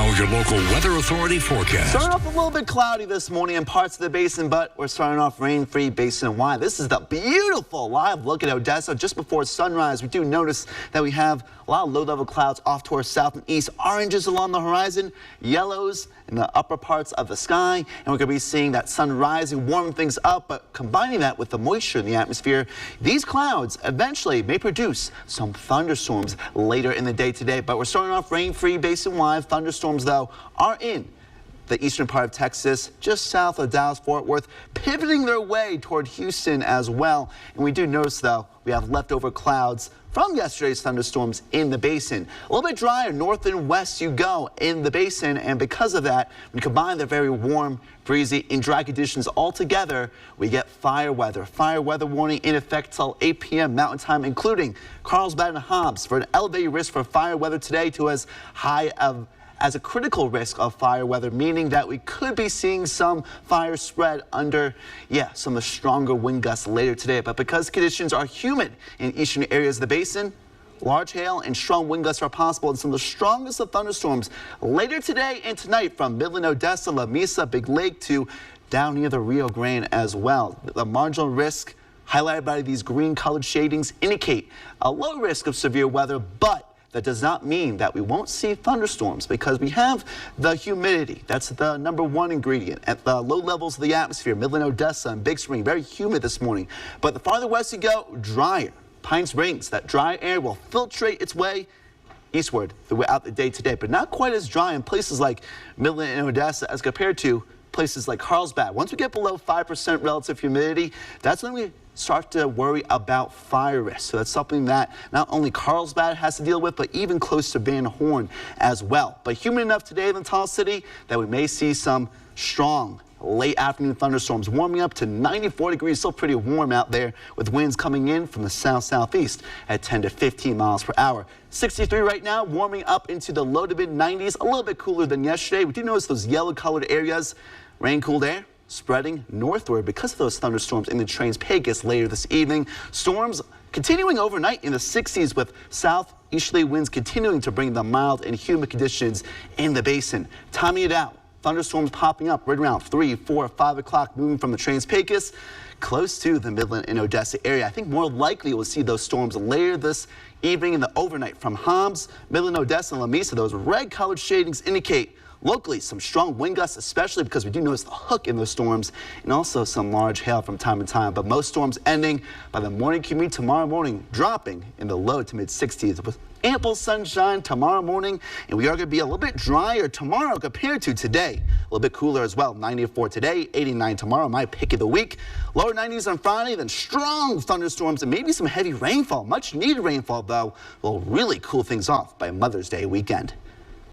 Now your local weather authority forecast. Starting off a little bit cloudy this morning in parts of the basin, but we're starting off rain-free basin-wide. This is the beautiful live look at Odessa just before sunrise. We do notice that we have a lot of low-level clouds off to our south and east. Oranges along the horizon, yellows in the upper parts of the sky, and we're going to be seeing that sun rising, warming things up, but combining that with the moisture in the atmosphere, these clouds eventually may produce some thunderstorms later in the day today. But we're starting off rain-free basin-wide. Thunderstorms, though, are in the eastern part of Texas, just south of Dallas-Fort Worth, pivoting their way toward Houston as well. And we do notice, though, we have leftover clouds from yesterday's thunderstorms in the basin. A little bit drier north and west you go in the basin, and because of that, when you combine the very warm, breezy, and dry conditions all together, we get fire weather. Fire weather warning in effect till 8 p.m. Mountain Time, including Carlsbad and Hobbs, for an elevated risk for fire weather today to as high as a critical risk of fire weather, meaning that we could be seeing some fire spread under, some of the stronger wind gusts later today. But because conditions are humid in eastern areas of the basin, large hail and strong wind gusts are possible, and some of the strongest of thunderstorms later today and tonight from Midland, Odessa, La Mesa, Big Lake to down near the Rio Grande as well. The marginal risk highlighted by these green colored shadings indicate a low risk of severe weather, but that does not mean that we won't see thunderstorms, because we have the humidity. That's the number one ingredient at the low levels of the atmosphere. Midland, Odessa, and Big Spring, very humid this morning. But the farther west you go, drier. Pine Springs, that dry air will filtrate its way eastward throughout the day today, but not quite as dry in places like Midland and Odessa as compared to places like Carlsbad. Once we get below 5% relative humidity, that's when we start to worry about fire risk. So that's something that not only Carlsbad has to deal with, but even close to Van Horn as well. But humid enough today in the Tall City that we may see some strong late afternoon thunderstorms, warming up to 94 degrees, still pretty warm out there, with winds coming in from the south-southeast at 10 to 15 miles per hour. 63 right now, warming up into the low to mid 90s, a little bit cooler than yesterday. We do notice those yellow colored areas, rain-cooled air spreading northward because of those thunderstorms in the Trans-Pecos later this evening. Storms continuing overnight in the 60s, with southeasterly winds continuing to bring the mild and humid conditions in the basin. Timing it out, thunderstorms popping up right around 3, 4, 5 o'clock, moving from the Trans-Pecos close to the Midland and Odessa area. I think more likely we'll see those storms later this evening in the overnight from Hobbs, Midland, Odessa, and La Mesa. Those red colored shadings indicate locally some strong wind gusts, especially because we do notice the hook in those storms, and also some large hail from time to time. But most storms ending by the morning commute tomorrow morning, dropping in the low to mid 60s with ample sunshine tomorrow morning. And we are going to be a little bit drier tomorrow compared to today. A little bit cooler as well. 94 today, 89 tomorrow, my pick of the week. Lower 90s on Friday, then strong thunderstorms and maybe some heavy rainfall. Much needed rainfall, though, will really cool things off by Mother's Day weekend.